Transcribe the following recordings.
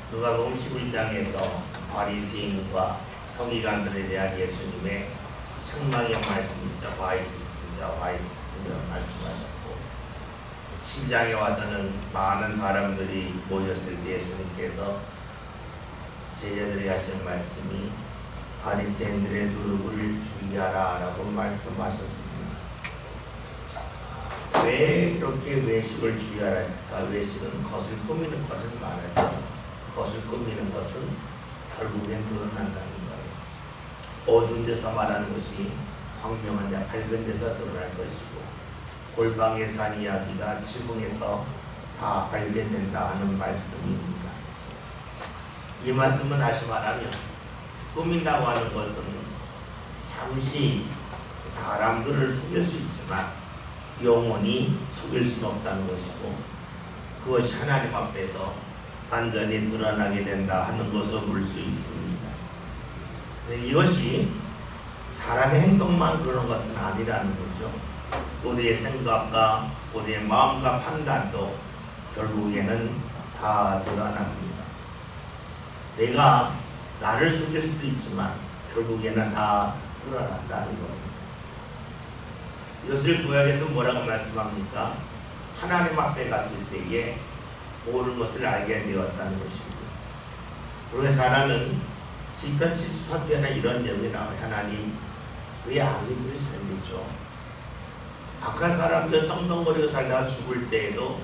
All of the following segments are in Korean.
누가복음 11장에서 바리새인과 서기관들에 대한 예수님의 책망의 말씀이 진짜 와 있으시라고 말씀하셨고, 10장에 와서는 많은 사람들이 모였을 때 예수님께서 제자들에게 하신 말씀이 바리새인들의 누룩을 주의하라 라고 말씀하셨습니다. 왜 이렇게 외식을 주의하라 했을까? 외식은 겉을 꾸미는 것을 말하죠. 겉을 꾸미는 것은 결국엔 드러난다는 거예요. 어두운 데서 말하는 것이 광명한 데, 밝은 데서 드러날 것이고, 골방에 산 이야기가 지붕에서 다 발견된다 하는 말씀입니다. 이 말씀은 다시 말하면 꾸민다고 하는 것은 잠시 사람들을 속일 수 있지만 영원히 속일 수는 없다는 것이고, 그것이 하나님 앞에서 완전히 드러나게 된다 하는 것을 볼 수 있습니다. 이것이 사람의 행동만 그런 것은 아니라는 거죠. 우리의 생각과 우리의 마음과 판단도 결국에는 다 드러납니다. 내가 나를 속일 수도 있지만 결국에는 다 드러난다는 겁니다. 이것을 구약에서 뭐라고 말씀합니까? 하나님 앞에 갔을 때에 모든 것을 알게 되었다는 것입니다. 우리가 잘 아는 시편 73편에 이런 내용이 나와요. 하나님, 왜 악인들이 잘 되죠? 악한 사람들 떵떵거리고 살다가 죽을 때에도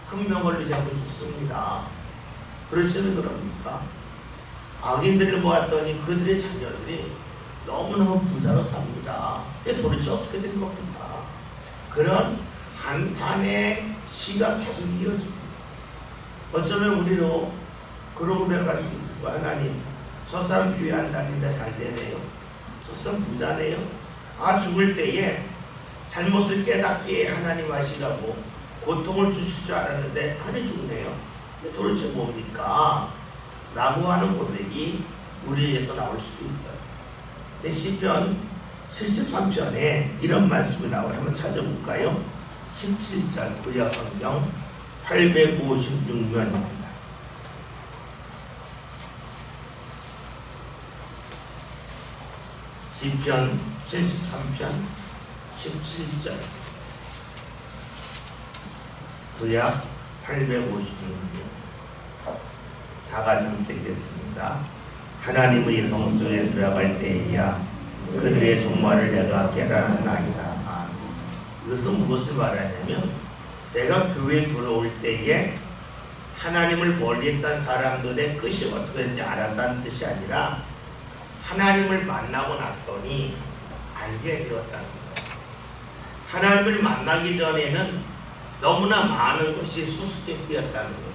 큰 병 걸리지 않고 죽습니다. 그렇지는 그럽니까? 악인들을 보았더니 그들의 자녀들이 너무너무 부자로 삽니다. 도대체 어떻게 된 겁니까? 그런 한탄의 시가 계속 이어집니다. 어쩌면 우리로 그러고 고백할 수 있을 거야. 하나님, 저 사람 교회 안 다니는데 잘 되네요. 저 사람 부자네요. 죽을 때에 잘못을 깨닫게 하나님 하시라고 고통을 주실 줄 알았는데 편히 죽네요. 도대체 뭡니까? 라고 하는 고백이 우리에게서 나올 수도 있어요. 시편 73편에 이런 말씀이 나와요. 한번 찾아볼까요? 17절 구약 성경 856면입니다. 시편 73편 17절 구약 856면 다 같이 함께 읽겠습니다. 하나님의 성소에 들어갈 때에야 그들의 종말을 내가 깨달았나이다. 이것은 무엇을 말하냐면, 내가 교회에 들어올 때에 하나님을 멀리했던 사람들의 끝이 어떻게 되는지 알았다는 뜻이 아니라 하나님을 만나고 났더니 알게 되었다는 거예요. 하나님을 만나기 전에는 너무나 많은 것이 수수께끼였다는 거예요.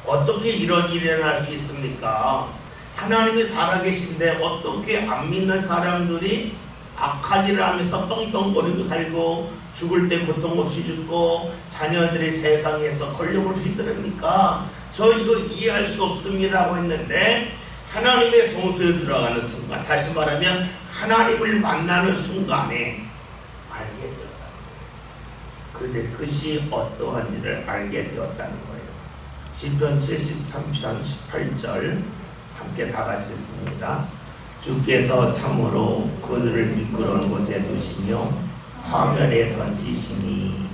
어떻게 이런 일이 일어날 수 있습니까? 하나님이 살아계신데 어떻게 안 믿는 사람들이 악한 일을 하면서 떵떵거리고 살고 죽을 때 고통 없이 죽고 자녀들이 세상에서 걸려볼 수 있더랍니까? 저 이거 이해할 수 없습니다라고 했는데, 하나님의 성소에 들어가는 순간, 다시 말하면 하나님을 만나는 순간에 알게 되었다는 거예요. 그들의 끝이 어떠한지를 알게 되었다는 거예요. 시편 73편 18절 함께 다 같이 읽습니다. 주께서 참으로 그들을 미끄러운 곳에 두시며 화면에 던지시니.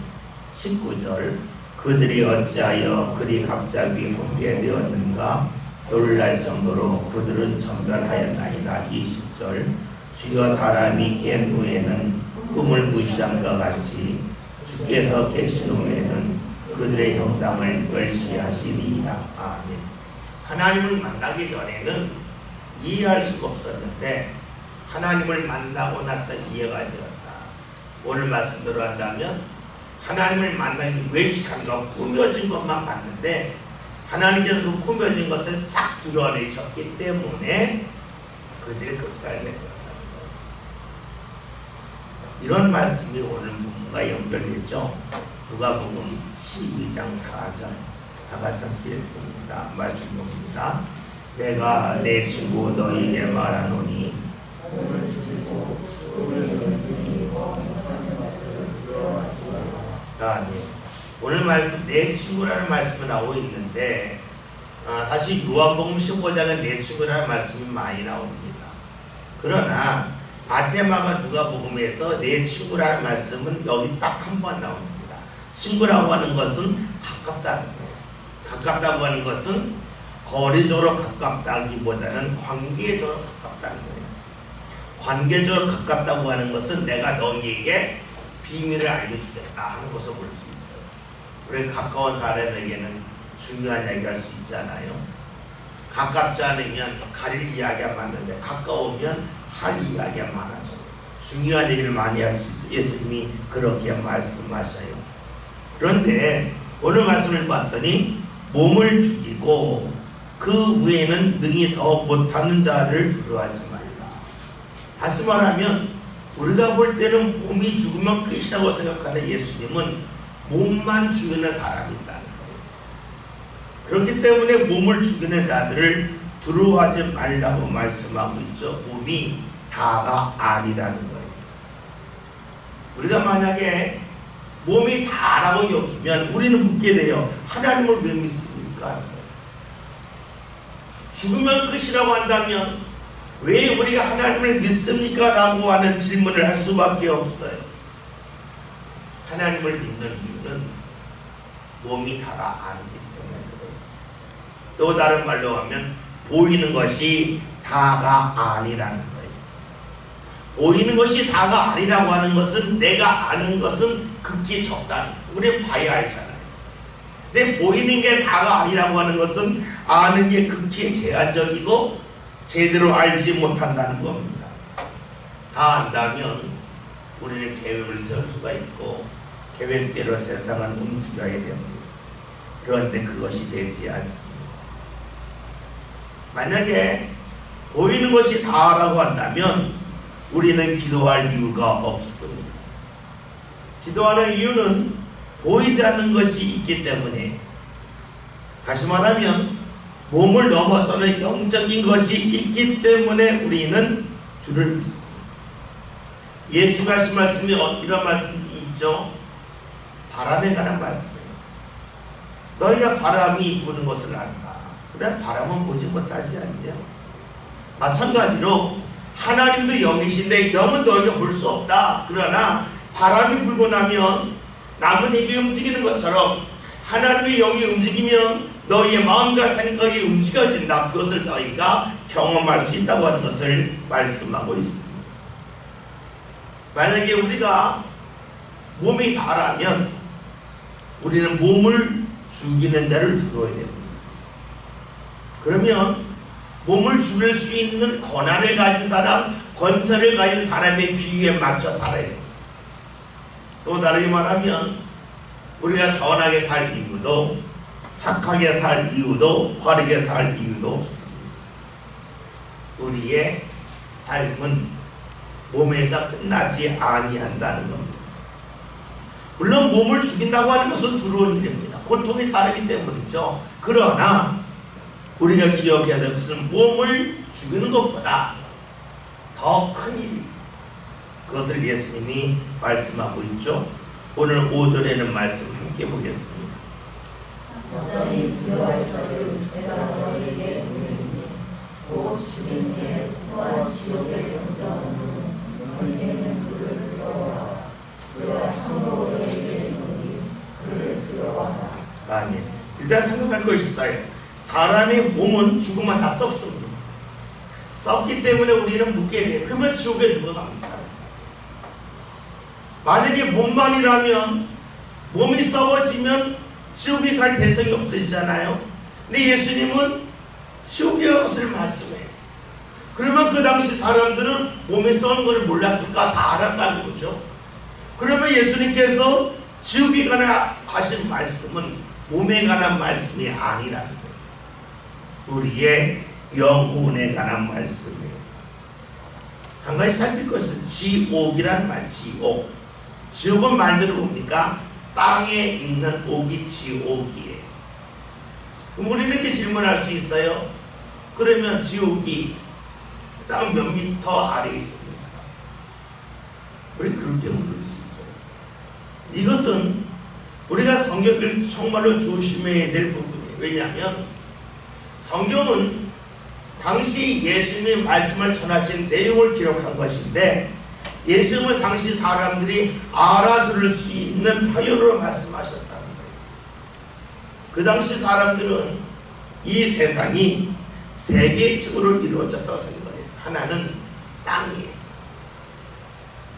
19절 그들이 어찌하여 그리 갑자기 혼비되었는가 놀랄 정도로 그들은 전멸하였나이다. 20절 주여 사람이 깬 후에는 꿈을 무시함과 같이 주께서 계신 후에는 그들의 형상을 멸시하시리이다. 아멘. 하나님을 만나기 전에는 이해할 수가 없었는데 하나님을 만나고 나서 이해가 되었다. 오늘 말씀대로 한다면 하나님을 만나기 외식한 것, 꾸며진 것만 봤는데 하나님께서 그 꾸며진 것을 싹 드러내셨기 때문에 그들의 것을 알게 되었다는 거예요. 이런 말씀이 오늘 부분과 연결되죠. 누가복음 12장 4절 다 같이 읽습니다. 말씀 봅니다. 내가 내 친구 너희에게 말하노니 오늘 말씀 내 친구라는 말씀이 나오고 있는데 사실 요한복음 15장은 내 친구라는 말씀이 많이 나옵니다. 그러나 마태마가 누가복음에서 내 친구라는 말씀은 여기 딱 한 번 나옵니다. 친구라고 하는 것은 가깝다는 거예요. 가깝다고 하는 것은 거리적으로 가깝다기보다는 관계적으로 가깝다는 거예요. 관계적으로 가깝다고 하는 것은 내가 너희에게 비밀을 알려주겠다 하는 것을 볼 수 있어요. 우리 가까운 사람에게는 중요한 이야기할 수 있잖아요. 가깝지 않으면 가릴 이야기가 많은데 가까우면 할 이야기가 많아서 중요한 얘기를 많이 할 수 있어요. 예수님이 그렇게 말씀하셔요. 그런데 오늘 말씀을 봤더니 몸을 죽이고 그 후에는 능히 더 못하는 자를 두려워하지 말라. 다시 말하면 우리가 볼 때는 몸이 죽으면 끝이라고 생각하는 예수님은 몸만 죽이는 사람이 있다는 거예요. 그렇기 때문에 몸을 죽이는 자들을 두려워하지 말라고 말씀하고 있죠. 몸이 다가 아니라는 거예요. 우리가 만약에 몸이 다라고 여기면 우리는 묻게 돼요. 하나님을 왜 믿습니까? 죽으면 끝이라고 한다면 왜 우리가 하나님을 믿습니까? 라고 하는 질문을 할 수밖에 없어요. 하나님을 믿는 이유는 몸이 다가 아니기 때문에 그래요. 또 다른 말로 하면 보이는 것이 다가 아니라는 거예요. 보이는 것이 다가 아니라고 하는 것은 내가 아는 것은 극히 적다. 우리는 봐야 알잖아요. 근데 보이는 게 다가 아니라고 하는 것은 아는 게 극히 제한적이고 제대로 알지 못한다는 겁니다. 다 안다면 우리는 계획을 세울 수가 있고 계획대로 세상을 움직여야 됩니다. 그런데 그것이 되지 않습니다. 만약에 보이는 것이 다라고 한다면 우리는 기도할 이유가 없습니다. 기도하는 이유는 보이지 않는 것이 있기 때문에, 다시 말하면 몸을 넘어서는 영적인 것이 있기 때문에 우리는 주를 믿습니다. 예수가 하신 말씀이 이런 말씀이 있죠. 바람에 관한 말씀이에요. 너희가 바람이 부는 것을 안다. 그래, 바람은 보지 못하지 않냐. 마찬가지로 하나님도 영이신데 영은 너희가 볼 수 없다. 그러나 바람이 불고 나면 나뭇잎이 움직이는 것처럼 하나님의 영이 움직이면 너희의 마음과 생각이 움직여진다. 그것을 너희가 경험할 수 있다고 하는 것을 말씀하고 있습니다. 만약에 우리가 몸이 다라면 우리는 몸을 죽이는 자를 두려워야 됩니다. 그러면 몸을 죽일 수 있는 권한을 가진 사람, 권세를 가진 사람의 비유에 맞춰 살아야 됩니다. 또 다르게 말하면 우리가 선하게 살 이유도, 착하게 살 이유도, 바르게 살 이유도 없습니다. 우리의 삶은 몸에서 끝나지 아니한다는 겁니다. 물론 몸을 죽인다고 하는 것은 두려운 일입니다. 고통이 따르기 때문이죠. 그러나 우리가 기억해야 될 것은 몸을 죽이는 것보다 더 큰 일입니다. 그것을 예수님이 말씀하고 있죠. 오늘 5절에는 말씀 함께 보겠습니다. 너희 두려워할 저를 내가 너희에게 보내리니 곧 죽인 뒤에 또한 지옥에 던져놓는 선생은 그를 두려워하라. 내가 참으로 너희에게 이르노니 그를 두려워하라. 아멘. 일단 생각할 거 있어요. 사람의 몸은 죽으면 다 썩습니다. 썩기 때문에 우리는 묻게 돼요. 그러면 지옥에 누가 갑니까? 만약에 몸만이라면, 몸이 썩어지면 지옥에 갈 대상이 없어지잖아요. 근데 예수님은 지옥에 갈 것을 말씀해요. 그러면 그 당시 사람들은 몸에 썩은 것을 몰랐을까? 다 알았다는 거죠. 그러면 예수님께서 지옥에 관한 하신 말씀은 몸에 관한 말씀이 아니라는 거예요. 우리의 영혼에 관한 말씀이에요. 한 가지 살필 것은 지옥이라는 말, 지옥. 지옥은 말대로 뭡니까? 땅에 있는 옥이 지옥이에요. 그럼 우리는 이렇게 질문할 수 있어요. 그러면 지옥이 땅 몇 미터 아래에 있습니까? 우리 그렇게 물을 수 있어요. 이것은 우리가 성경을 정말로 조심해야 될 부분이에요. 왜냐하면 성경은 당시 예수님의 말씀을 전하신 내용을 기록한 것인데, 예수님은 당시 사람들이 알아들을 수 있는 표현으로 말씀하셨다는 거예요. 그 당시 사람들은 이 세상이 세 개의 층으로 이루어졌다고 생각을 했어요. 하나는 땅이에요.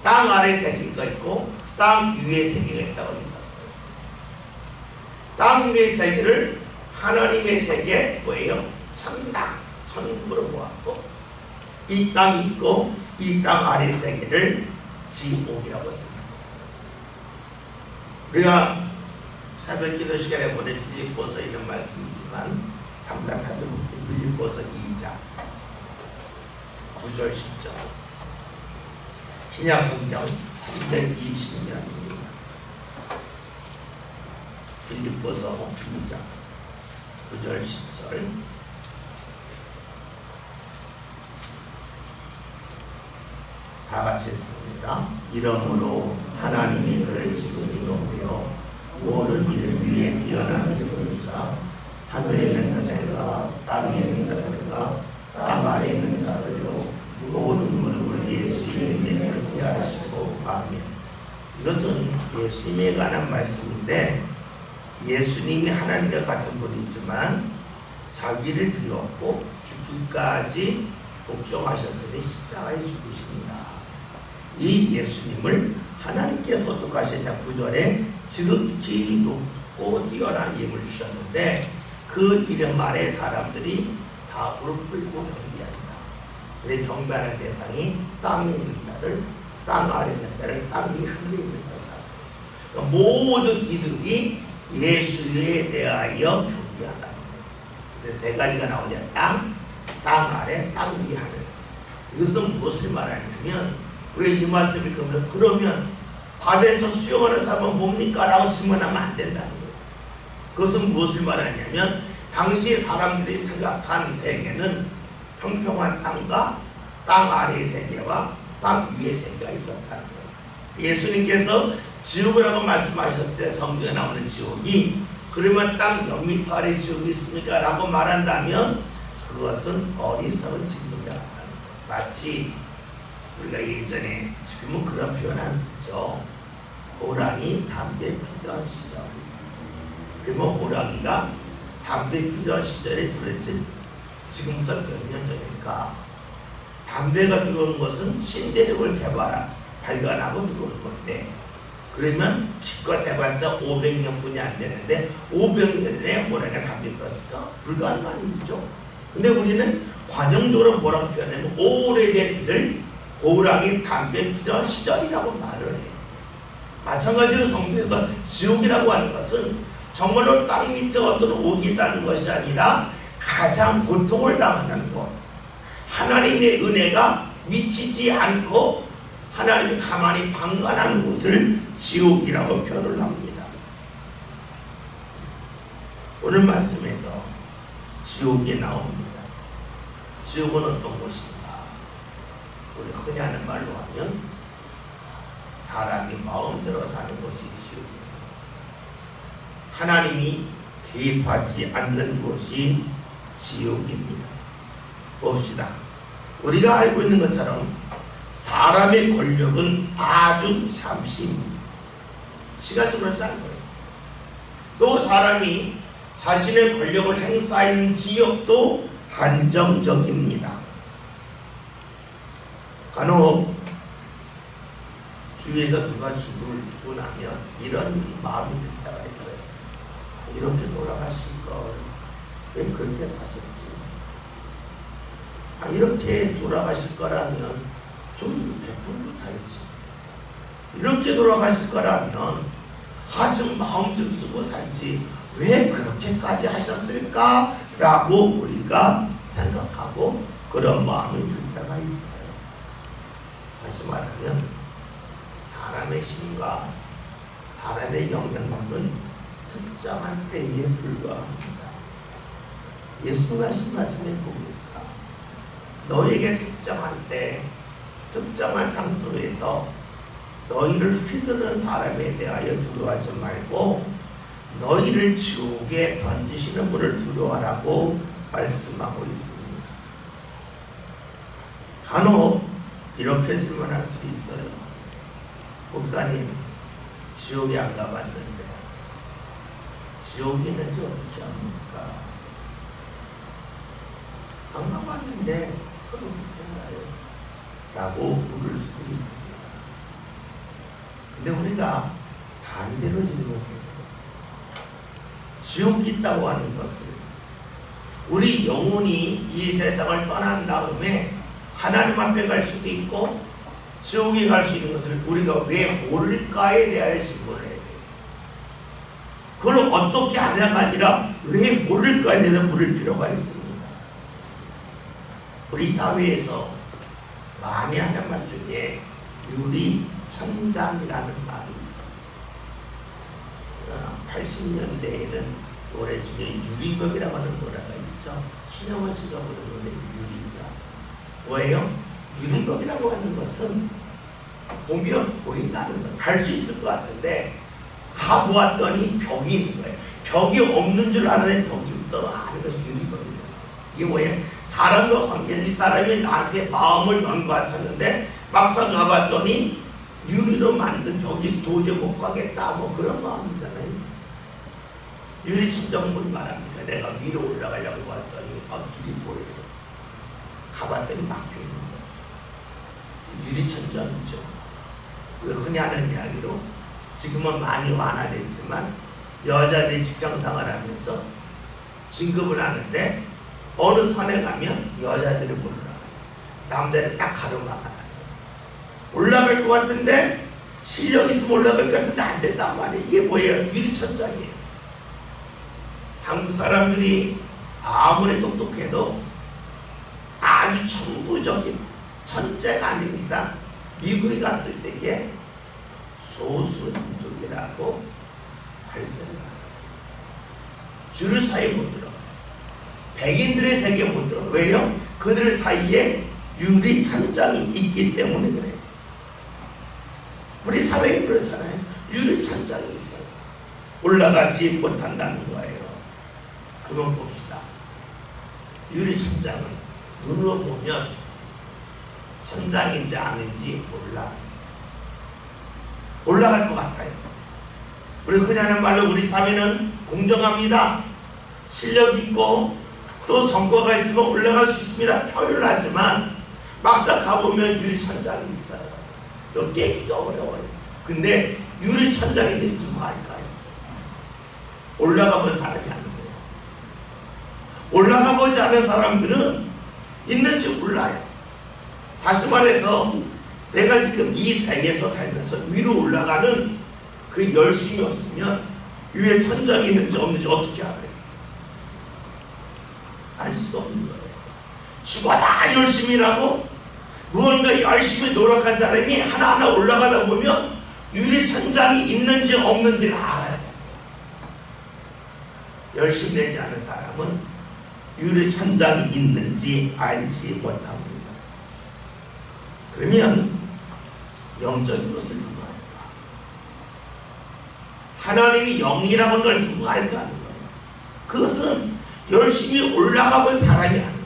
땅 아래 세계가 있고 땅 위에 세계가 있다고 생각했어요. 땅 위의 세계를 하나님의 세계 뭐예요? 천당, 천국으로 보았고, 이 땅이 있고 이 땅 아래 세계를 지옥이라고 생각했어요. 우리가 새벽기도 시간에 보낸 빌립보서 이런 말씀이지만 잠깐 찾아볼게요. 빌립보서 2장 9절 10절. 신약성경 320년입니다. 빌립보서 2장 9절 10절. 다 같이 했습니다. 이러므로 하나님이 그를 지극히 높여 모든 이름 위에 뛰어난 이름을 주사 하늘에 있는 자들과 땅에 있는 자들과 땅 아래 있는 자들로 모든 무릎을 예수 이름에 꿇게 하시고 아멘. 이것은 예수님에 관한 말씀인데, 예수님이 하나님과 같은 분이지만 자기를 비웠고 죽기까지 복종하셨으니 십자가에 죽으십니다. 이 예수님을 하나님께서 어떻게 하셨냐, 9절에 지극히 높고 뛰어난 이름을 주셨는데 그 이름 아래 사람들이 다 무릎 꿇고 경배한다. 근데 경배하는 대상이 땅에 있는 자를, 땅 아래 있는 자를, 땅 위 하늘에 있는 자다. 그러니까 모든 이들이 예수에 대하여 경배한다는 거예요. 근데 세 가지가 나오냐, 땅 아래, 땅 위 하늘. 이것은 무엇을 말하냐면, 우리가 이 말씀을 그러면 바다에서 수영하는 사람은 뭡니까? 라고 질문하면 안 된다는 거예요. 그것은 무엇을 말하냐면, 당시 사람들이 생각한 세계는 평평한 땅과 땅 아래의 세계와 땅 위의 세계가 있었다는 거예요. 예수님께서 지옥이라고 말씀하셨을 때 성경에 나오는 지옥이, 그러면 땅 몇 미터 아래 지옥이 있습니까? 라고 말한다면 그것은 어리석은 질문이라고 하는 거예요. 마치 우리가 예전에, 지금은 그런 표현 안 쓰죠. 호랑이 담배 피던 시절. 그러면 호랑이가 담배 피던 시절에 도대체 지금부터 몇 년 전일까? 담배가 들어오는 것은 신대륙을 발견하고 들어오는 건데, 그러면 기껏 해봤자 500년뿐이 안 됐는데 500년에 호랑이가 담배 피웠을까? 불가능한 일이죠. 근데 우리는 관용적으로 뭐라고 표현하면 오래된 일을 호랑이 담배 피던 시절이라고 말을 해요. 마찬가지로 성경에서 지옥이라고 하는 것은 정말로 땅 밑에 어떤 옥이 있다는 것이 아니라 가장 고통을 당하는 것, 하나님의 은혜가 미치지 않고 하나님이 가만히 방관하는 곳을 지옥이라고 표현을 합니다. 오늘 말씀에서 지옥이 나옵니다. 지옥은 어떤 곳인가? 우리 흔히 하는 말로 하면 사람이 마음대로 사는 곳이 지옥입니다. 하나님이 개입하지 않는 곳이 지옥입니다. 봅시다. 우리가 알고 있는 것처럼 사람의 권력은 아주 잠시입니다. 시간적으로 짧아요. 또 사람이 자신의 권력을 행사하는 지역도 한정적입니다. 간혹 주위에서 누가 죽고 나면 이런 마음이 들 때가 있어요. 이렇게 돌아가실 걸 왜 그렇게 사셨지? 이렇게 돌아가실 거라면 좀 베풀고 살지. 이렇게 돌아가실 거라면 좀 마음 좀 쓰고 살지. 왜 그렇게까지 하셨을까? 라고 우리가 생각하고 그런 마음이 들 때가 있어요. 다시 말하면 사람의 힘과 사람의 영향력은 특정한 때에 불과합니다. 예수가 하신 말씀이 뭡니까? 너에게 특정한 때, 특정한 장소에서 너희를 휘두르는 사람에 대하여 두려워하지 말고 너희를 지옥에 던지시는 분을 두려워하라고 말씀하고 있습니다. 간혹 이렇게 질문할 수 있어요. 목사님, 지옥에 안 가봤는데 지옥이 있는지 어떻게 압니까? 안 가봤는데 그걸 어떻게 알아요? 라고 물을 수 있습니다. 근데 우리가 반대로 질문해야 돼요. 지옥이 있다고 하는 것을, 우리 영혼이 이 세상을 떠난 다음에 하나님 앞에 갈 수도 있고 지옥에 갈 수 있는 것을 우리가 왜 모를까에 대하여 질문을 해야 돼요. 그걸 어떻게 하냐가 아니라 왜 모를까에 대해서 물을 필요가 있습니다. 우리 사회에서 많이 하는 말 중에 유리천장이라는 말이 있어요. 80년대에는 노래 중에 유리벽이라고 하는 노래가 있죠. 신영원 씨가 부르는 노래 유리벽. 뭐예요? 유리벽이라고 하는 것은 보면 보인다는 거예요. 갈 수 있을 것 같은데 가보았더니 벽이 있는 거예요. 벽이 없는 줄 아는데 벽이 있더라 하는 것이 유리벽이에요. 이게 뭐예요? 사람과 관계는 이 사람이 나한테 마음을 연 것 같았는데 막상 가봤더니 유리로 만든 벽이 도저히 못 가겠다, 뭐 그런 마음이잖아요. 유리천장을 말합니까? 내가 위로 올라가려고 봤더니 길이 보여요. 가봤더니 막혀 있는 거예요. 유리천장이죠. 흔히 하는 이야기로 지금은 많이 완화됐지만 여자들이 직장생활하면서 진급을 하는데 어느 선에 가면 여자들이 못 올라가요. 남자를 딱 가로막아놨어요. 올라갈 것 같은데 실력 있으면 올라갈 것 같은데 안 된단 말이에요. 이게 뭐예요? 유리천장이에요. 한국 사람들이 아무리 똑똑해도 아주 천부적인 천재가 아닌 이상 미국에 갔을 때에 소수민족이라고 발설을 하요. 줄 사이에 못 들어가요. 백인들의 세계에 못 들어가요. 왜요? 그들 사이에 유리천장이 있기 때문에 그래요. 우리 사회에 그렇잖아요. 유리천장이 있어요. 올라가지 못한다는 거예요. 그만 봅시다. 유리천장은 눈으로 보면 천장인지 아닌지 몰라. 올라갈 것 같아요. 우리 흔히 하는 말로 우리 사회는 공정합니다. 실력 있고 또 성과가 있으면 올라갈 수 있습니다. 표현을 하지만 막상 가보면 유리천장이 있어요. 이거 깨기가 어려워요. 근데 유리천장인데 누가 할까요? 올라가본 사람이 하는 거예요. 올라가보지 않은 사람들은 있는지 몰라요. 다시 말해서 내가 지금 이 세계에서 살면서 위로 올라가는 그 열심이 없으면 위에 천장이 있는지 없는지 어떻게 알아요? 알 수가 없는 거예요. 죽어라 열심히 일하고 무언가 열심히 노력한 사람이 하나하나 올라가다 보면 유리천장이 있는지 없는지를 알아요. 열심히 내지 않은 사람은 유리천장이 있는지 알지 못합니다. 그러면 영적인 것을 누가 할까? 하나님이 영이라고 하는 걸 누가 할까 하는 거예요. 그것은 열심히 올라가 본 사람이 하는 거예요.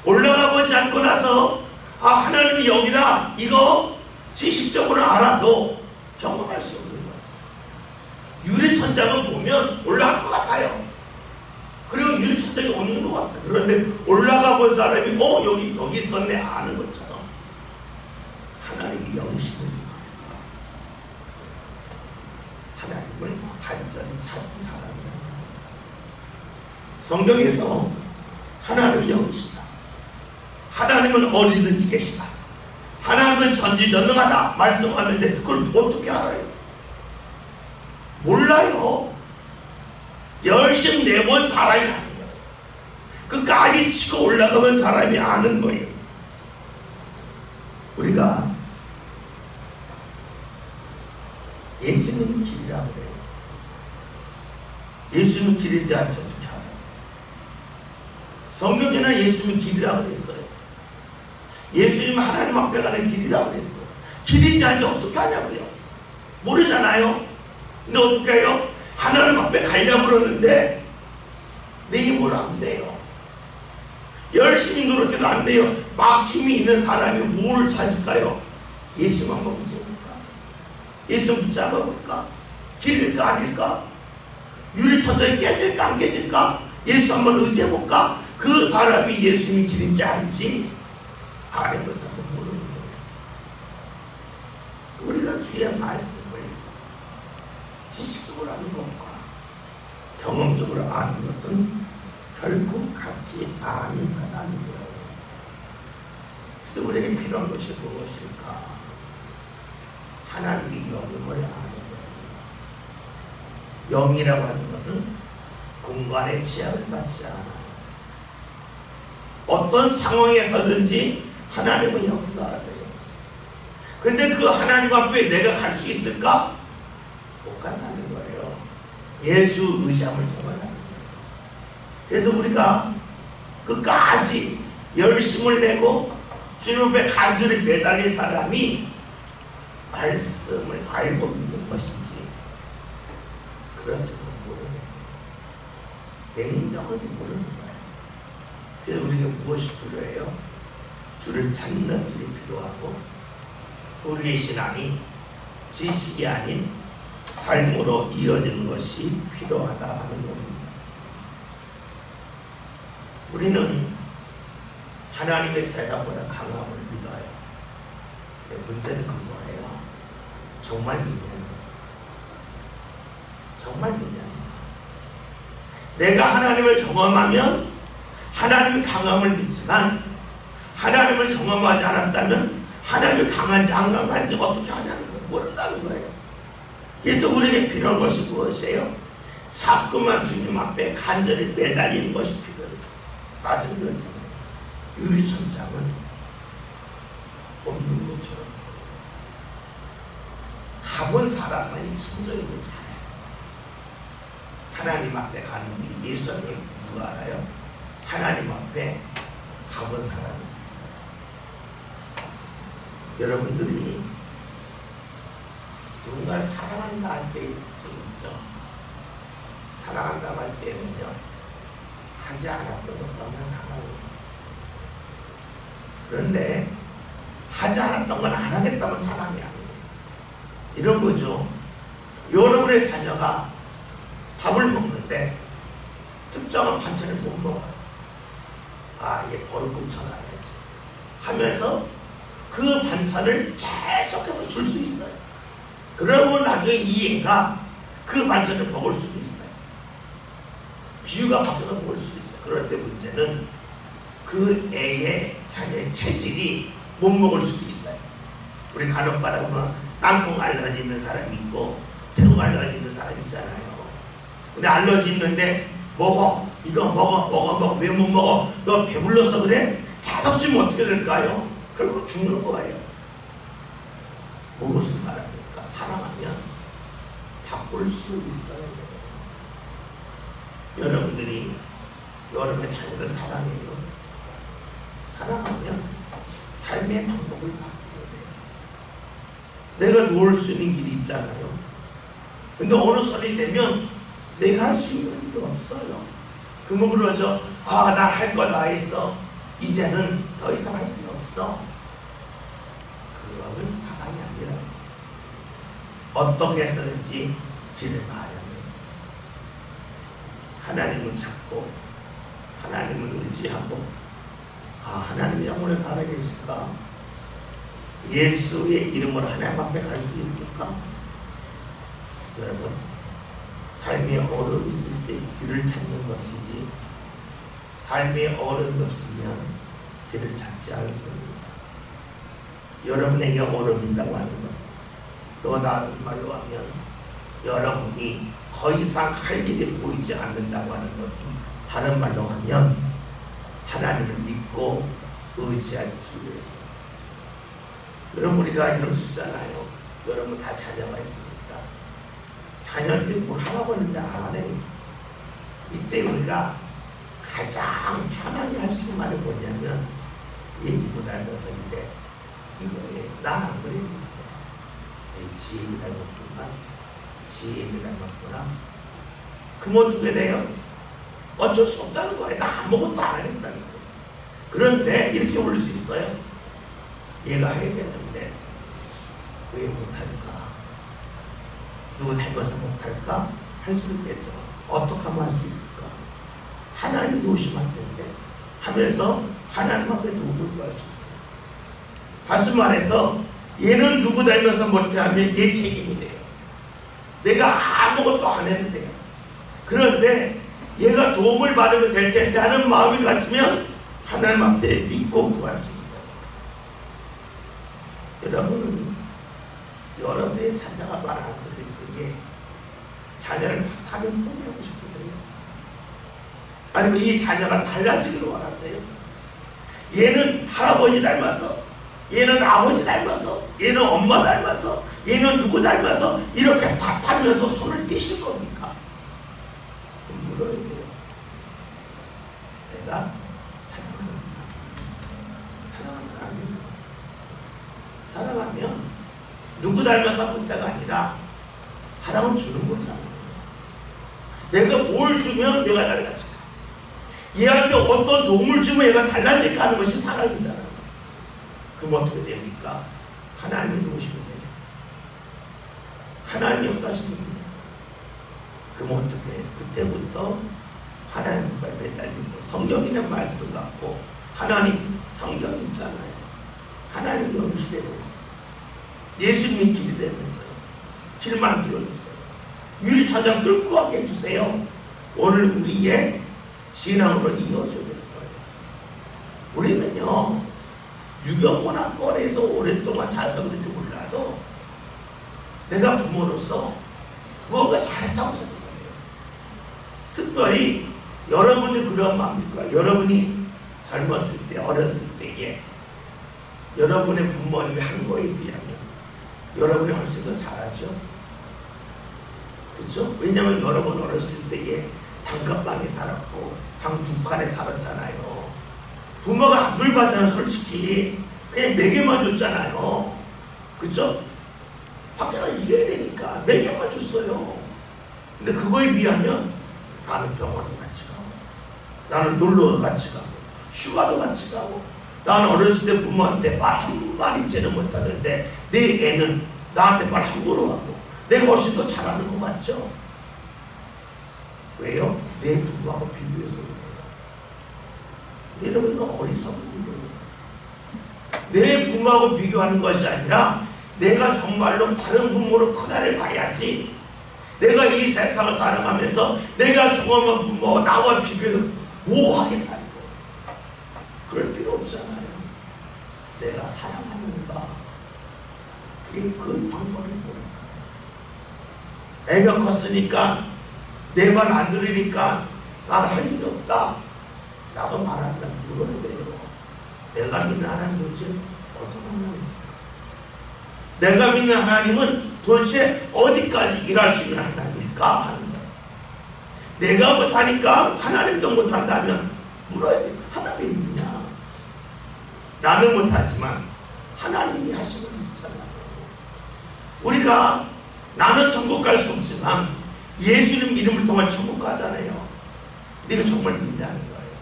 올라가 보지 않고 나서 하나님이 영이라 이거 지식적으로 알아도 경험할 수 없는 거예요. 유리천장을 보면 올라갈 것 같아요. 그리고 유리천장이 없는 것 같아요. 그런데 올라가 본 사람이 여기 있었네 아는 것처럼 하나님이 영이시는 누가 할까? 하나님을 간절히 찾은 사람이라는 거예요. 성경에서 하나님은 영이시다. 하나님은 어디든지 계시다. 하나님은 전지전능하다 말씀하는데 그걸 어떻게 알아요? 몰라요. 열심 내본 사람이 아는 거예요. 끝까지 치고 올라가본 사람이 아는 거예요. 우리가 예수님 길이라고 그래요. 예수님 길인지 알지 어떻게 알아요? 성경에는 예수님 길이라고 그랬어요. 예수님 하나님 앞에 가는 길이라고 그랬어요. 길인지 알지 어떻게 하냐고요? 모르잖아요. 근데 어떻게 해요? 하나님 앞에 가려고 그러는데 내 힘으로 안 돼요. 열심히 노력해도 안 돼요. 막 힘이 있는 사람이 뭐를 찾을까요? 예수만 믿어볼까? 예수 붙잡아볼까? 길일까 아닐까? 유리천장이 깨질까 안 깨질까? 예수 한번 의지해볼까? 그 사람이 예수님이 길인지 알지 아는 것을 한번 모르는 거예요. 우리가 주의 말씀을 지식적으로 아는 것과 경험적으로 아는 것은 결국 같지 아니하다는 거예요. 그래서 우리에게 필요한 것이 무엇일까? 하나님의 영임을 아는 거예요. 영이라고 하는 것은 공간의 제약을 받지 않아요. 어떤 상황에서든지 하나님은 역사하세요. 근데 그 하나님 앞에 내가 갈 수 있을까? 못 간다는 거예요. 예수 의지함을 통하는 거예요. 그래서 우리가 끝까지 열심을 내고 주님 앞에 간절히 매달린 사람이 말씀을 알고 믿는 것이지 그렇지도 모르는 거예요. 냉정하게 모르는 거예요. 그래서 우리에게 무엇이 필요해요? 주를 찾는 길이 필요하고 우리의 신앙이 지식이 아닌 삶으로 이어지는 것이 필요하다 하는 겁니다. 우리는 하나님의 세상보다 강함을 믿어요. 문제는 그거예요. 정말 믿냐는 거예요. 정말 믿냐는 거예요. 내가 하나님을 경험하면 하나님의 강함을 믿지만 하나님을 경험하지 않았다면 하나님이 강한지 안 강한지 어떻게 하냐는 걸 모른다는 거예요. 그래서 우리에게 필요한 것이 무엇이에요? 자꾸만 주님 앞에 간절히 매달리는 것이 필요해요. 말씀드렸잖아요. 유리천장은 없는 것처럼 가본 사람만이 친절히도 잘해요. 하나님 앞에 가는 길이 예수님을 누가 알아요? 하나님 앞에 가본 사람이에요. 여러분들이 누군가를 사랑한다 할 때의 특징이 있죠. 사랑한다고 할 때는요, 하지 않았던 것도 하면 사랑해요. 그런데 하지 않았던 건 안 하겠다면 사랑이 아니에요. 이런 거죠. 여러분의 자녀가 밥을 먹는데 특정한 반찬을 못 먹어요. 아, 얘 버릇 고쳐놔야지 하면서 그 반찬을 계속해서 줄 수 있어요. 그러면 나중에 이 애가 그 반찬을 먹을 수도 있어요. 비유가 바뀌어서 먹을 수도 있어요. 그런데 문제는 그 애의 자녀의 체질이 못 먹을 수도 있어요. 우리 간혹 가다 보면 땅콩 알러지 있는 사람이 있고 새우 알러지 있는 사람이 있잖아요. 근데 알러지 있는데 먹어, 이거 먹어. 왜 못 먹어? 너 배불러서 그래? 해독시면 어떻게 될까요? 결국 죽는 거예요. 무엇을 말합니까? 사랑하면 바꿀 수 있어요. 여러분들이 여러분의 자녀를 사랑해요. 사랑하면 삶의 방법을 바꾸어야 돼요. 내가 도울 수 있는 길이 있잖아요. 근데 어느 선이 되면 내가 할 수 있는 일이 없어요. 그러면 그러죠. 아, 나 할 거 다 했어. 이제는 더 이상 할 게 없어. 그거는 사랑이 아니라 어떻게 해서든지 길을 마련해요. 하나님을 찾고 하나님을 의지하고, 아, 하나님 영원히 살아계실까? 예수의 이름으로 하나님 앞에 갈 수 있을까? 여러분, 삶의 어려움이 있을 때 길을 찾는 것이지 삶의 어려움이 없으면 길을 찾지 않습니다. 여러분에게 어려움이라고 하는 것은, 또 다른 말로 하면 여러분이 더 이상 할 일이 보이지 않는다고 하는 것은, 다른 말로 하면 하나님을 믿고 의지할 기회예요. 여러분, 우리가 이런 수잖아요. 여러분 다 자녀가 있습니까? 자녀한테 뭘 하라고 하는데 안 해요. 이때 우리가 가장 편하게 할 수 있는 말이 뭐냐면, 얘 누구 닮아서 이래, 이거에 난 안 그랬는데 지혜미 닮았구나, 지혜미 닮았구나. 그럼 어떻게 돼요? 어쩔 수 없다는 거예요. 나 아무것도 안 하겠다는 거예요. 그런데 이렇게 올 수 있어요. 얘가 해야 되는데 왜 못할까? 누구 닮아서 못할까? 할 수 있겠죠. 어떻게 하면 할 수 있을까? 하나님이 도우시면 텐데 하면서 하나님 앞에 도움을 구할 수 있어요. 다시 말해서 얘는 누구 닮아서 못해 하면 얘 책임이 돼요. 내가 아무것도 안 해도 돼요. 그런데 얘가 도움을 받으면 될 텐데 하는 마음이 갔으면 하나님 앞에 믿고 구할 수 있어요. 여러분은 여러분의 자녀가 말 안 들릴 때에 자녀를 탓하면 포기하고 싶으세요? 아니면 이 자녀가 달라지기를 원하세요? 얘는 할아버지 닮아서, 얘는 아버지 닮아서, 얘는 엄마 닮아서, 얘는 누구 닮아서 이렇게 탓하면서 손을 떼실 겁니까? 그럼 물어야 돼요. 내가 사랑하는구나. 사랑하는 거 아니에요. 사랑하면 누구 닮아서 본다가 아니라 사랑을 주는 거잖아요. 내가 뭘 주면 얘가 달라질까? 얘한테 어떤 도움을 주면 얘가 달라질까 하는 것이 사랑이잖아요. 그럼 어떻게 됩니까? 하나님이 도우시면 돼요. 하나님이 역사하시면 돼요. 그럼 어떻게 해요? 그때부터 하나님과 매달리고 성경이는 말씀 같고 하나님 성경 있잖아요. 하나님 영주되면서 예수님이 길이라면서요. 길만 띄워주세요. 유리천장 뚫고 가게 해주세요. 오늘 우리의 신앙으로 이어져야 될 거예요. 우리는요 유경문화권에서 오랫동안 자라서 그런지 몰라도 내가 부모로서 무언가 잘했다고 생각해요. 특별히 여러분이 그런 마음일까요? 여러분이 젊었을 때, 어렸을 때에 여러분의 부모님이 한 거에 비하면 여러분이 훨씬 더 잘하죠. 그렇죠? 왜냐하면 여러분 어렸을 때에 단칸방에 살았고 방 두 칸에 살았잖아요. 부모가 안 돌봤잖아요. 솔직히 그냥 먹여만 줬잖아요. 그렇죠? 밖에 나가 일해야 되니까 먹여만 줬어요. 근데 그거에 비하면 나는 병원도 같이 가고 나는 놀러도 같이 가고 휴가도 같이 가고 나는 어렸을 때 부모한테 말 한마디째는 못하는데 내 애는 나한테 말 함부로 하고 내가 훨씬 더 잘하는 거 맞죠? 왜요? 내 부모하고 비교해서 그래요. 여러분 이건 어리석은 일이에요. 내 부모하고 비교하는 것이 아니라 내가 정말로 바른 부모로 크다를 봐야지. 내가 이 세상을 살아가면서 내가 경험한 부모와 나와 비교해서 뭐 하겠다는 거예요. 그럴 필요 없잖아요. 내가 사랑하는가? 그 방법을 모를까? 애가 컸으니까 내 말 안 들으니까 난 할 일이 없다. 라고 말한다. 물어야 돼요. 내가 믿는 하나님 도대체 어떤 하나님입니까? 내가 믿는 하나님은 도대체 어디까지 일할 수 있는 하나님일까? 하는 거예요. 내가 못하니까 하나님도 못한다면 물어야 돼요. 하나님이 있냐? 나는 못하지만 하나님이 하시는 거 있잖아요. 우리가 나는 천국 갈 수 없지만 예수님 이름을 통해 천국 가잖아요. 우리가 정말 믿냐는 거예요.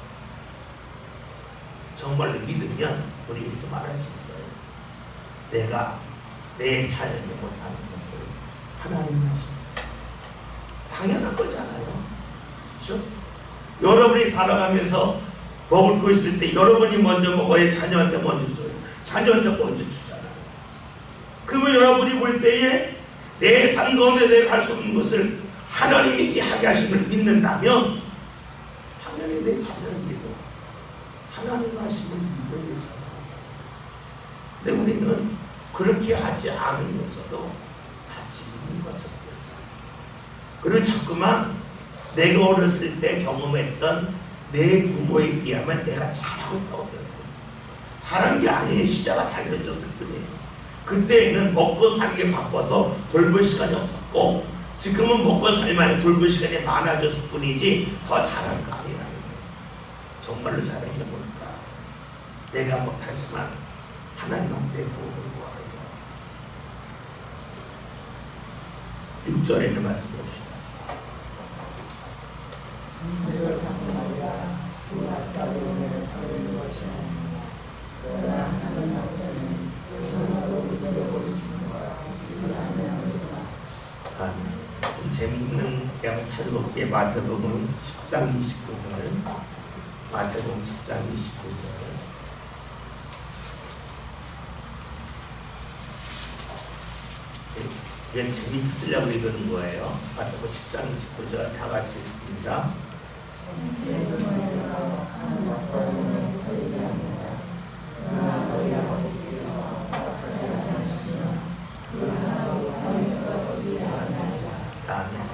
정말로 믿으면 우리 이렇게 말할 수 있어요. 내가 내 자녀에게 못하는 것을 하나님이 하십니다. 당연한 거잖아요. 그렇죠? 여러분이 살아가면서 먹을 거 있을 때 여러분이 먼저 먹어야 자녀한테 먼저 줘요. 자녀한테 먼저 주잖아요. 그러면 여러분이 볼 때에 내 삶 가운데 내가 할 수 없는 것을 하나님이 하게 하심을 믿는다면 당연히 내 자녀에게도 하나님 하심을 믿어야 되잖아요. 근데 우리는 그렇게 하지 않으면서도 같이 믿는 것을 그리고 자꾸만 내가 어렸을 때 경험했던 내 부모에 비하면 내가 잘하고 있다고 생각해요. 잘하는 게 아니에요. 시자가 달려졌을 뿐이에요. 그때에는 먹고 살기 바빠서 돌볼 시간이 없었고 지금은 먹고 살만 돌볼 시간이 많아졌을 뿐이지 더 잘하는 거 아니라는 거예요. 정말로 잘하는 게 뭘까? 내가 못하지만 하나님 앞에 도움을 구하는 거. 6절에 있는 말씀 봅시다. 성적하고 말이라 두 아싸로 오면 다른 것이 아니라 그러나 하나님 앞에는 전화로 믿어버리시는 거라 하는 것이다. 좀 재미있는 게 한번 찾아볼게요. 마태복음 10장 29절. 마태복음 10장 29절. 이건 재미있게 쓰려고 읽은 거예요. 마태복음 10장 29절 다 같이 읽습니다.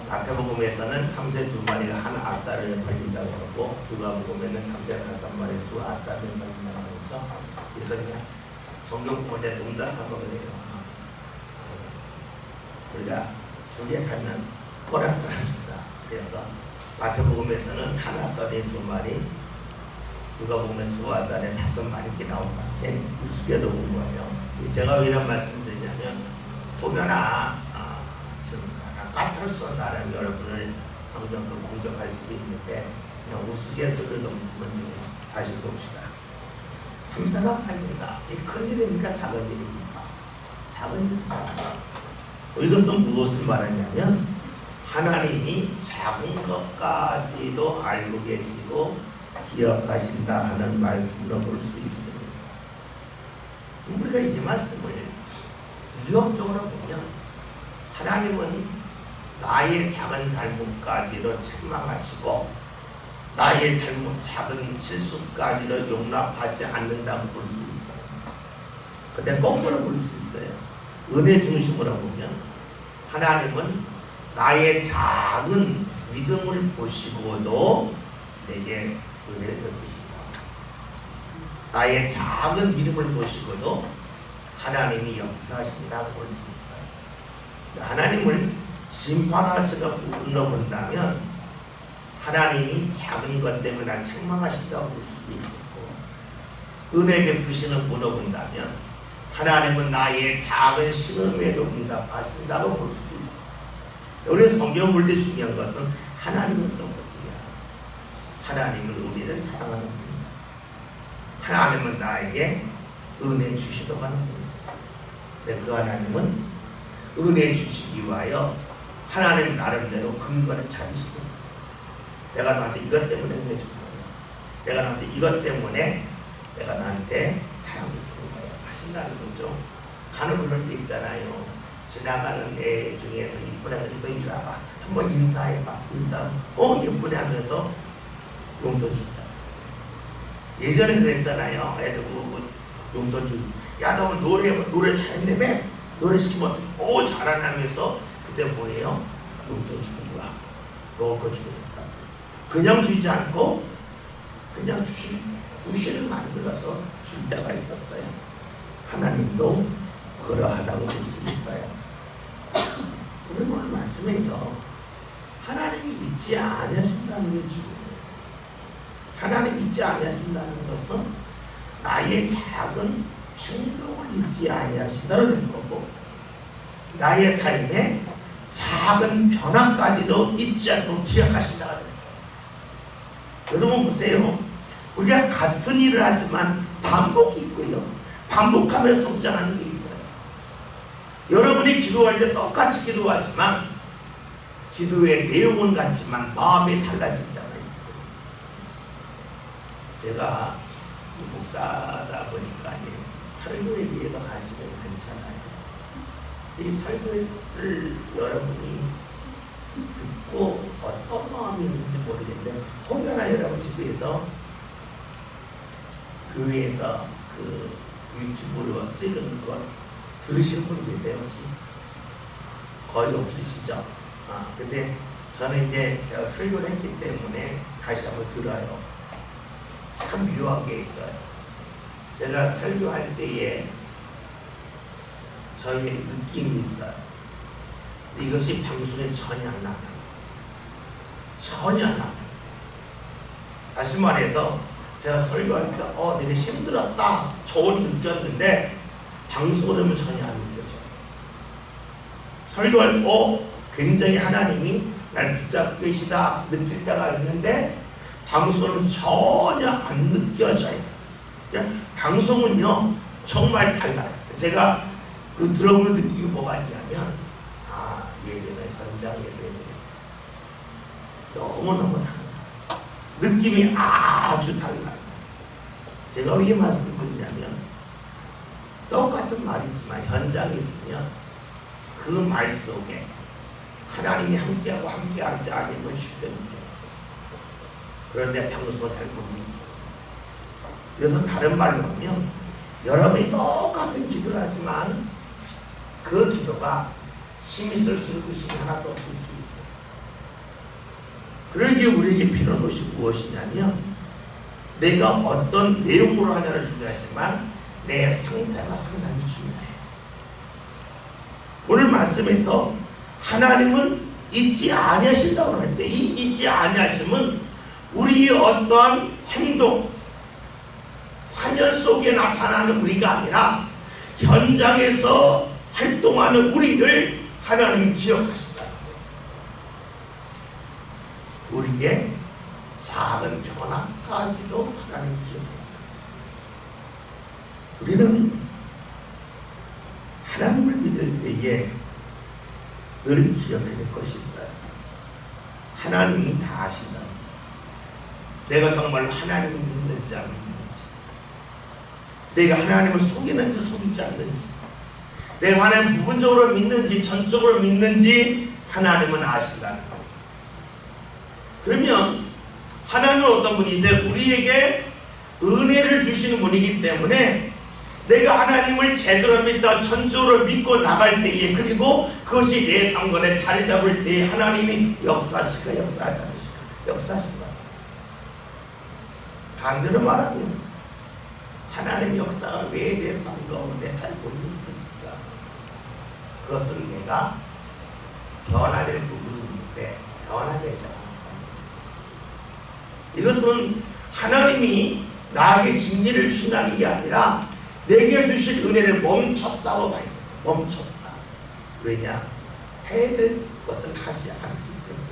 마태복음에서는 참새 2마리가 한 아싸를 팔린다고 하고, 누가복음에는 참새 5마리 2 아싸를 팔린다고 하죠. 그래서 그냥 성경 보면 이제 농다사가 그래요. 우리가 2개 사면 보너스를 준다. 그래서 마태복음에서는 한 아싸에 2마리, 누가복음에 2 아싸에 5마리 이렇게 나온다. 이렇게 우습게도 본 거예요. 제가 왜 이런 말씀을 드리냐면, 보면아 지금 까탈 쓴 사람이 여러분을 성경 공격할 수도 있는데 그냥 우스갯소리를 좀 보면 다시 봅시다. 참새가 팔린다. 이게 큰 일입니까? 작은 일입니까? 작은 일이잖아요. 이것은 무엇을 말하냐면 하나님이 작은 것까지도 알고 계시고 기억하신다 하는 말씀으로 볼 수 있습니다. 우리가 이 말씀을 위험적으로 보면 하나님은 나의 작은 잘못까지도 책망하시고 나의 작은 실수까지도 용납하지 않는다고 볼 수 있어요. 근데 거꾸로 볼 수 있어요. 은혜 중심으로 보면 하나님은 나의 작은 믿음을 보시고도 내게 은혜를 베푸신다. 나의 작은 믿음을 보시고도 하나님이 역사하신다고 볼 수 있어요. 하나님을 심판하시고 물러본다면 하나님이 작은 것 때문에 날 책망하신다고 볼 수도 있고, 은혜 베푸시는 물어본다면 하나님은 나의 작은 신음에도 응답하신다고 볼 수도 있어요. 우리 성경 볼 때 중요한 것은 하나님은 어떤 분이야. 하나님은 우리를 사랑하는 분이야. 하나님은 나에게 은혜 주시도록 하는 분이야. 근데 그 하나님은 은혜 주시기 위하여 하나님 나름대로 근거를 찾으시는 거예요. 내가 너한테 이것 때문에 은혜 준 거예요. 내가 너한테 이것 때문에 내가 너한테 사랑을 준 거예요. 하신다는 거죠. 간혹 그럴 때 있잖아요. 지나가는 애 중에서 이쁜 애가 너 이리 와봐. 한번 인사해봐. 예쁘네 하면서 용돈 준다고 했어요. 예전에 그랬잖아요. 애들 보고 용돈 주고, 야 너 노래 잘했네. 노래 시키면 어떻게 잘하냐면서 그때 뭐예요? 용돈 주는 거야. 먹을 거 주는 거야. 그냥 주지 않고 그냥 구실을 만들어서 줄 때가 있었어요. 하나님도 그러하다고 볼 수 있어요. 우리 오늘 말씀에서 하나님이 잊지 아니하신다는 게 중요해요. 하나님 잊지 아니하신다는 것은 나의 작은 행동을 잊지 아니하신다로 될 거고, 나의 삶에 작은 변화까지도 잊지 않고 기억하신다가 될 거예요. 여러분 보세요. 우리가 같은 일을 하지만 반복이 있고요. 반복하면서 성장하는 게 있어요. 여러분이 기도할 때 똑같이 기도하지만 기도의 내용은 같지만 마음이 달라진 때가 있어요. 제가 목사다 보니까 설교에 대해서 관심이 많잖아요. 이 설교를 여러분이 듣고 어떤 마음이 있는지 모르겠는데, 혹여나 여러분 집에서 교회에서 그 유튜브로 찍은 것 들으신 분 계세요 혹시? 거의 없으시죠? 근데 저는 이제 제가 설교를 했기 때문에 다시 한번 들어요. 참 묘한 게 있어요. 제가 설교할 때에 저의 느낌이 있어요. 이것이 방송에 전혀 안 나타나요. 전혀 안 나타나요. 다시 말해서 제가 설교할 때 되게 힘들었다 저는 느꼈는데 방송을 하면 전혀 안 느껴져요. 설교할 때 굉장히 하나님이 날 붙잡고 계시다 느낄 때가 있는데 방송은 전혀 안 느껴져요. 방송은요 정말 달라요. 제가 그 드럼을 느끼기 뭐가 있냐면 예배는 현장 예배는 너무너무 달라요. 느낌이 아주 달라요. 제가 왜 말씀드리냐면 똑같은 말이지만 현장에 있으면 그 말 속에 하나님이 함께하고 함께하지 않으면 쉽게 느껴요. 그런데 방송을 잘 못 느껴요. 그래서 다른 말로 하면 여러분이 똑같은 기도를 하지만 그 기도가 힘이 있을 수 있고 힘이 하나도 없을 수 있어요. 그러기에 우리에게 필요한 것이 무엇이냐면 내가 어떤 내용으로 하냐를 중요하지만 내 상태가 상당히 중요해요. 오늘 말씀에서 하나님은 잊지 아니하신다고 할 때 이 잊지 아니하심은 우리의 어떠한 행동, 화면 속에 나타나는 우리가 아니라 현장에서 활동하는 우리를 하나님은 기억하신다는 거예요. 우리의 작은 변화까지도 하나님 기억했어요. 우리는 하나님을 믿을 때에 늘 기억해야 될 것이 있어요. 하나님이 다 아신다. 내가 정말 하나님을 믿는지 안 믿는지, 내가 하나님을 속이는지 속이지 않는지, 내가 하나님 부분적으로 믿는지 전적으로 믿는지 하나님은 아신다는 거예요. 그러면 하나님은 어떤 분이세요? 우리에게 은혜를 주시는 분이기 때문에 내가 하나님을 제대로 믿다 전적으로 믿고 나갈 때에, 그리고 그것이 내 상관에 자리 잡을 때에 하나님이 역사하실까 역사하지 않으실까? 역사하신다. 반대로 말하면 하나님 역사가 왜 내 삶 가운데 잘 못 느껴질까? 그것은 내가 변화될 부분이 있는데 변화되지 않았다. 이것은 하나님이 나에게 진리를 주신다는 게 아니라 내게 주신 은혜를 멈췄다고 봐야 돼. 멈췄다. 왜냐? 해야 될 것을 하지 않기 때문에.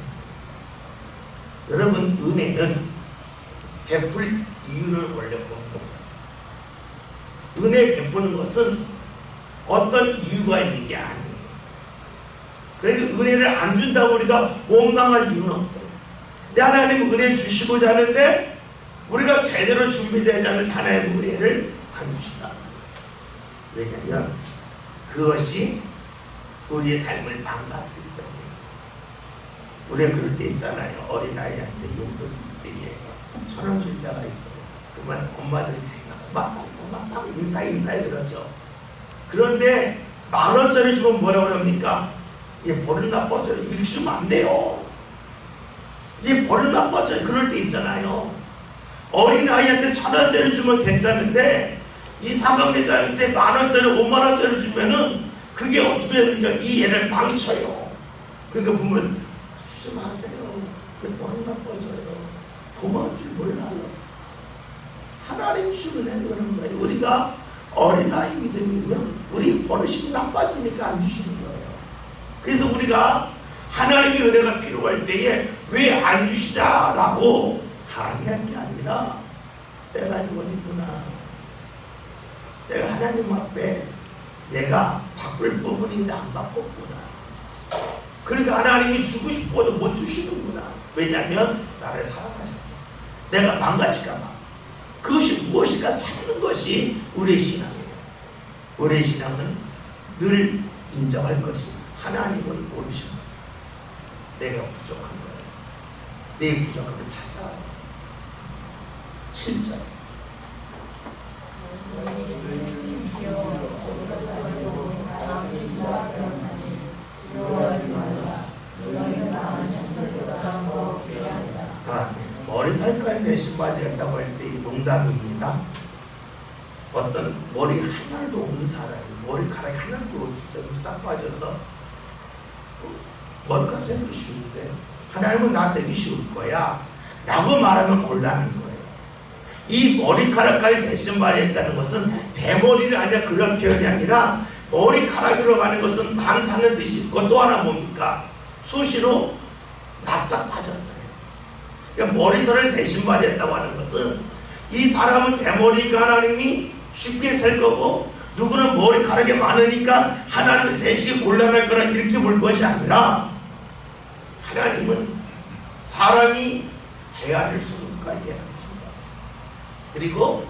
여러분, 은혜는 베풀 이유를 원래 봅니다. 은혜 베푸는 것은 어떤 이유가 있는 게 아니에요. 그러니까 은혜를 안 준다고 우리가 원망할 이유는 없어요. 근데 하나님은 은혜 주시고자 하는데 우리가 제대로 준비되지 않은 하나님의 은혜를 안 주신다. 왜냐하면 그것이 우리의 삶을 망가뜨리기 때문에. 우리가 그럴 때 있잖아요. 어린아이한테 용돈 줄 때에 1,000원 줄 때가 있어요. 그러면 엄마들이 고맙다고 인사해 그러죠. 그런데 10,000원짜리 주면 뭐라고 그럽니까? 이게 버릇 나빠져요. 이렇게 주면 안 돼요. 이게 버릇 나빠져요. 그럴 때 있잖아요. 어린아이한테 1,000원짜리 주면 괜찮은데 이 사각내자한테 10,000원짜리 50,000원짜리 주면은 그게 어떻게 됩니까? 이 애를 망쳐요. 그러니까 부모는 주지 마세요. 그게 버릇 나빠져요. 고마운 줄 몰라요. 하나님이 주는 애는 거예요. 우리가 어린아이 믿음이면 우리 버릇이 나빠지니까 안 주시는 거예요. 그래서 우리가 하나님의 은혜가 필요할 때에 왜 안 주시자라고 항의할 게 아니라 내가 이거니구나. 내가 하나님 앞에 내가 바꿀 부분인데 안 바꿨구나. 그러니까 하나님이 주고 싶어도 못 주시는구나. 왜냐하면 나를 사랑하셨어. 내가 망가질까봐. 그것이 무엇인가 찾는 것이 우리의 신앙이에요. 우리의 신앙은 늘 인정할 것이 하나님을 모르시는 거예요. 내가 부족한 거예요. 내 부족함을 찾아. 7절. 머리털까지 신발이 된다고 할 때 농담입니다. 어떤 머리 하나도 없는 사람이 머리카락이 하나도 없어서 싹 빠져서 머리카락 새기 쉬운데 하나님은 나 새기 쉬울 거야 라고 말하면 곤란한 거예요. 이 머리카락까지 새 신발이 했다는 것은 대머리를 아니라 그런 표현이 아니라 머리카락으로 가는 것은 많다는 뜻이 있고 또 하나 뭡니까? 수시로 답답하잖아요. 그러니까 머리털을 새 신발이 했다고 하는 것은 이 사람은 대머리니까 하나님이 쉽게 셀 거고, 누구는 머리카락이 많으니까 하나님이 세시기 곤란할 거라 이렇게 볼 것이 아니라, 하나님은 사람이 해야 할 수준까지 해야 합니다. 그리고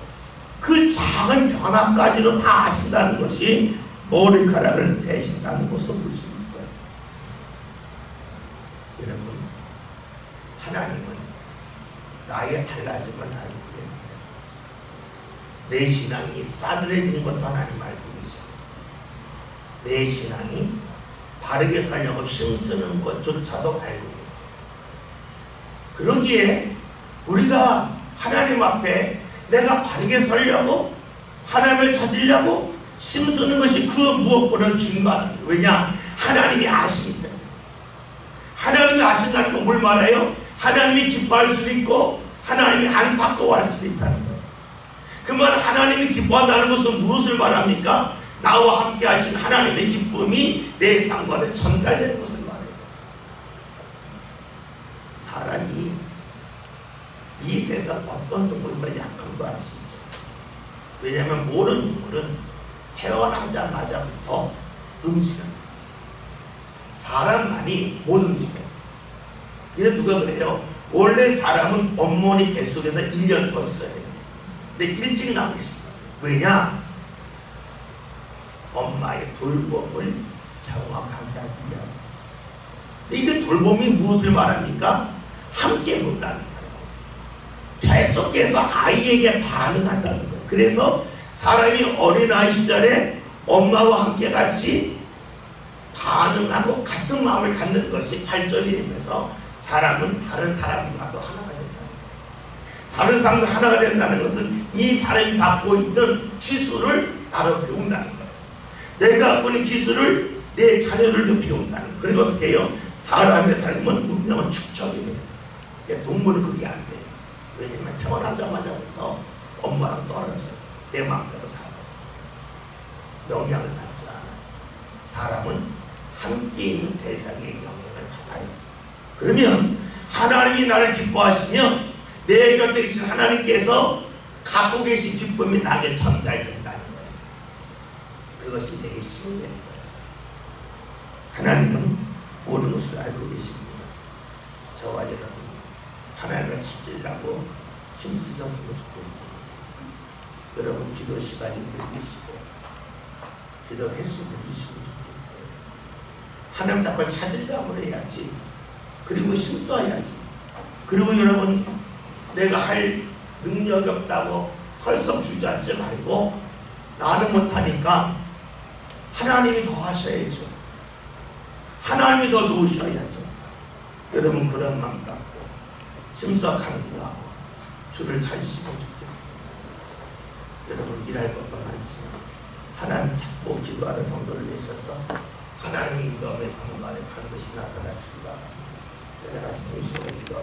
그 작은 변화까지도 다 아신다는 것이 머리카락을 세신다는 것을 볼 수 있어요. 여러분, 하나님은 나의 달라짐을 알고 계세요. 내 신앙이 싸늘해지는 것도 하나님 알고 계세요. 내 신앙이 바르게 살려고 힘쓰는 것조차도 알고 계세요. 그러기에 우리가 하나님 앞에 내가 바르게 살려고, 하나님을 찾으려고 힘쓰는 것이 그 무엇보다 중요한 거예요. 왜냐? 하나님이 아시기 때문에. 하나님이 아신다는 건 뭘 말해요? 하나님이 기뻐할 수도 있고 하나님이 안타까워할 수도 있다는 거예요. 그러면 하나님이 기뻐한다는 것은 무엇을 말합니까? 나와 함께 하신 하나님의 기쁨이 내 상관에 전달되는 것을 말해요. 사람이 이 세상 어떤 동물보다 약한 거 아시죠? 왜냐하면 모든 동물은 태어나자마자부터 움직여요. 사람만이 못 움직여요. 그래서 누가 그래요? 원래 사람은 어머니 뱃속에서 1년 더 있어야 돼요. 근데 일찍 나오겠어요. 왜냐? 엄마의 돌봄을 경험하게 하기 위함. 근데 이게 돌봄이 무엇을 말합니까? 함께 본다는 거예요. 계속해서 아이에게 반응한다는 거예요. 그래서 사람이 어린아이 시절에 엄마와 함께 같이 반응하고 같은 마음을 갖는 것이 발전이 되면서 사람은 다른 사람과도 하나가 된다는 거예요. 다른 사람과 하나가 된다는 것은 이 사람이 갖고 있는 기술을 나로 배운다는 거예요. 내가 갖고 있는 기술을 내 자녀들도 배운다는 거예요. 그리고 어떻게 해요? 사람의 삶은 운명은 축적이 돼요. 동물은 그게 안 돼요. 왜냐면 태어나자마자부터 엄마랑 떨어져요. 내 마음대로 살아요. 영향을 받지 않아요. 사람은 함께 있는 대상의 영향을 받아요. 그러면 하나님이 나를 기뻐하시면 내 곁에 계신 하나님께서 갖고 계신 기쁨이 나에게 전달된다는 거예요. 그것이 내게 힘이 되는 거예요. 하나님은 모든 것을 알고 계십니다. 저와 여러분, 하나님을 찾으려고 힘쓰셨으면 좋겠습니다. 여러분, 기도 시간 좀 드리시고 기도 횟수 드리시면 좋겠어요. 하나님 자꾸 찾으려고 해야지. 그리고 힘써야지. 그리고 여러분, 내가 할 능력이 없다고 털썩 주저앉지 말고, 나는 못하니까 하나님이 더 하셔야죠. 하나님이 더 도우셔야죠. 여러분, 그런 마음 갖고 심사 간구하고 주를 찾으시면 좋겠어요. 여러분, 일할 것도 많지만 하나님 찾고 기도하는 성도를 내셔서 하나님의 인도함의 상관에 반드시 나타나시기 바랍니다. 여러 가지 동시에 기도